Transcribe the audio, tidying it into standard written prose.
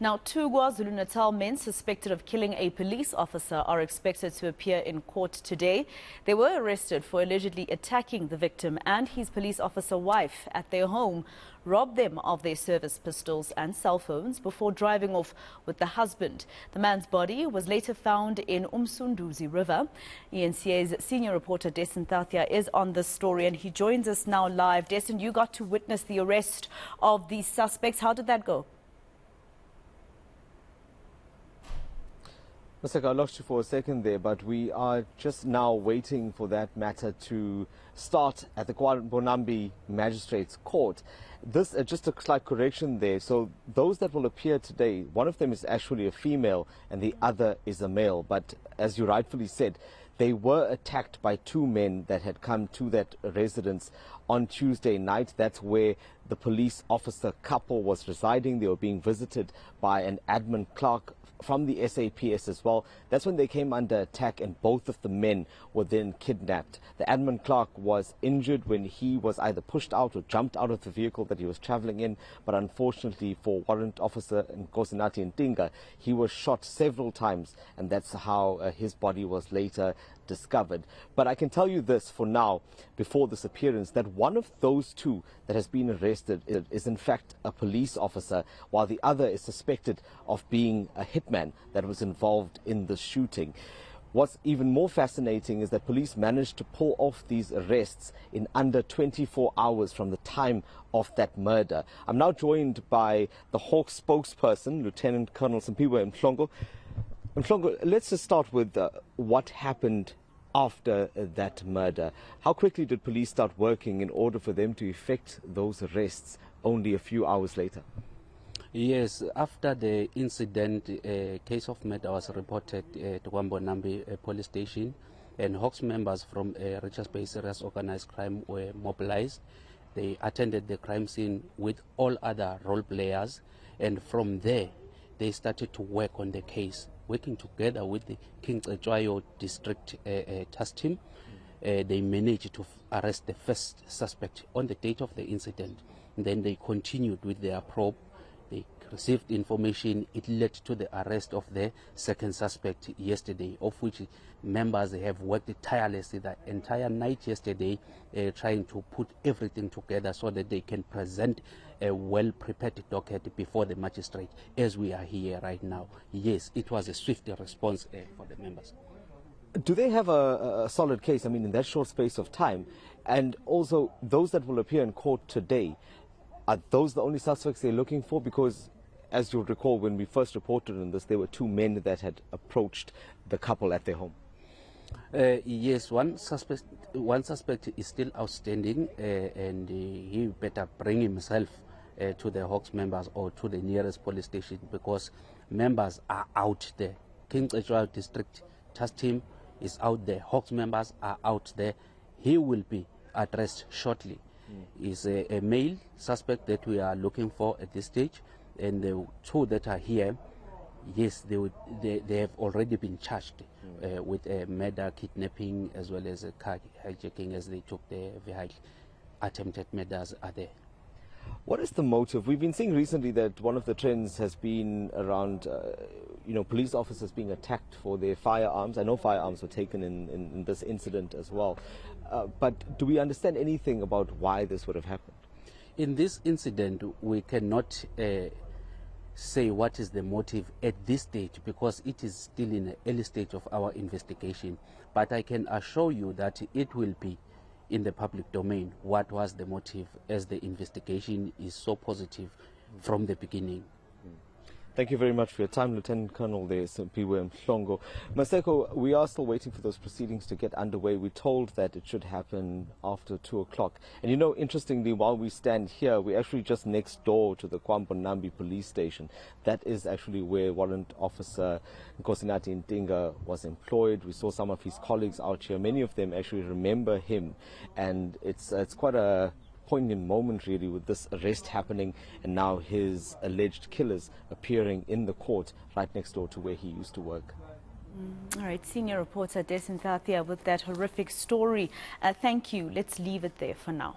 Now, two KwaZulu-Natal men suspected of killing a police officer are expected to appear in court today. They were arrested for allegedly attacking the victim and his police officer wife at their home, robbed them of their service pistols and cell phones before driving off with the husband. The man's body was later found in Msunduzi River. eNCA's senior reporter Dasen Thathiah is on this story and he joins us now live. Dasen, you got to witness the arrest of these suspects. How did that go? Mr. I lost you for a second there, but we are just now waiting for that matter to start at the KwaZulu Magistrates Court. This just a slight correction there. So those that will appear today, one of them is actually a female and the other is a male. But as you rightfully said, they were attacked by two men that had come to that residence on Tuesday night. That's where the police officer couple was residing. They were being visited by an admin clerk from the SAPS as well. That's when they came under attack and both of the men were then kidnapped. The admin clerk was injured when he was either pushed out or jumped out of the vehicle that he was traveling in, but unfortunately for Warrant Officer eNCA, he was shot several times and that's how his body was later discovered. But I can tell you this for now, before this appearance, that one of those two that has been arrested is in fact a police officer, while the other is suspected of being a hitman that was involved in the shooting. What's even more fascinating is that police managed to pull off these arrests in under 24 hours from the time of that murder. I'm now joined by the Hawk spokesperson, Lieutenant Colonel Msunduzi River. Let's just start with what happened after that murder. How quickly did police start working in order for them to effect those arrests only a few hours later? Yes, after the incident, a case of murder was reported at Wambonambi police station, and Hawks members from Richards Bay Serious Organized Crime were mobilized. They attended the crime scene with all other role players, and from there they started to work on the case, working together with the eNCA district task team. They managed to arrest the first suspect on the date of the incident. And then they continued with their probe. They received information. It led to the arrest of the second suspect yesterday, of which members have worked tirelessly the entire night yesterday, trying to put everything together so that they can present a well-prepared docket before the magistrate as we are here right now. Yes, it was a swift response for the members. Do they have a solid case, I mean, in that short space of time? And also, those that will appear in court today, are those the only suspects they're looking for? Because, as you'll recall, when we first reported on this, there were two men that had approached the couple at their home. Yes, one suspect is still outstanding, and he better bring himself to the Hawks members or to the nearest police station, because members are out there. eNCA district task team is out there. Hawks members are out there. He will be addressed shortly. Is a male suspect that we are looking for at this stage, and the two that are here, yes, they have already been charged with murder, kidnapping, as well as a car hijacking, as they took the vehicle. Attempted murders are there. What is the motive? We've been seeing recently that one of the trends has been around, police officers being attacked for their firearms. I know firearms were taken in this incident as well. But do we understand anything about why this would have happened? In this incident, we cannot say what is the motive at this stage, because it is still in the early stage of our investigation. But I can assure you that it will be in the public domain what was the motive, as the investigation is so positive from the beginning. Thank you very much for your time, Lieutenant Colonel there, Msunduzi. Maseko, we are still waiting for those proceedings to get underway. We're told that it should happen after 2 o'clock. And interestingly, while we stand here, we're actually just next door to the KwaZulu police station. That is actually where Warrant Officer Dasen was employed. We saw some of his colleagues out here. Many of them actually remember him. And it's quite a poignant moment really, with this arrest happening and now his alleged killers appearing in the court right next door to where he used to work. All right, senior reporter Dasen Thathiah with that horrific story. Thank you. Let's leave it there for now.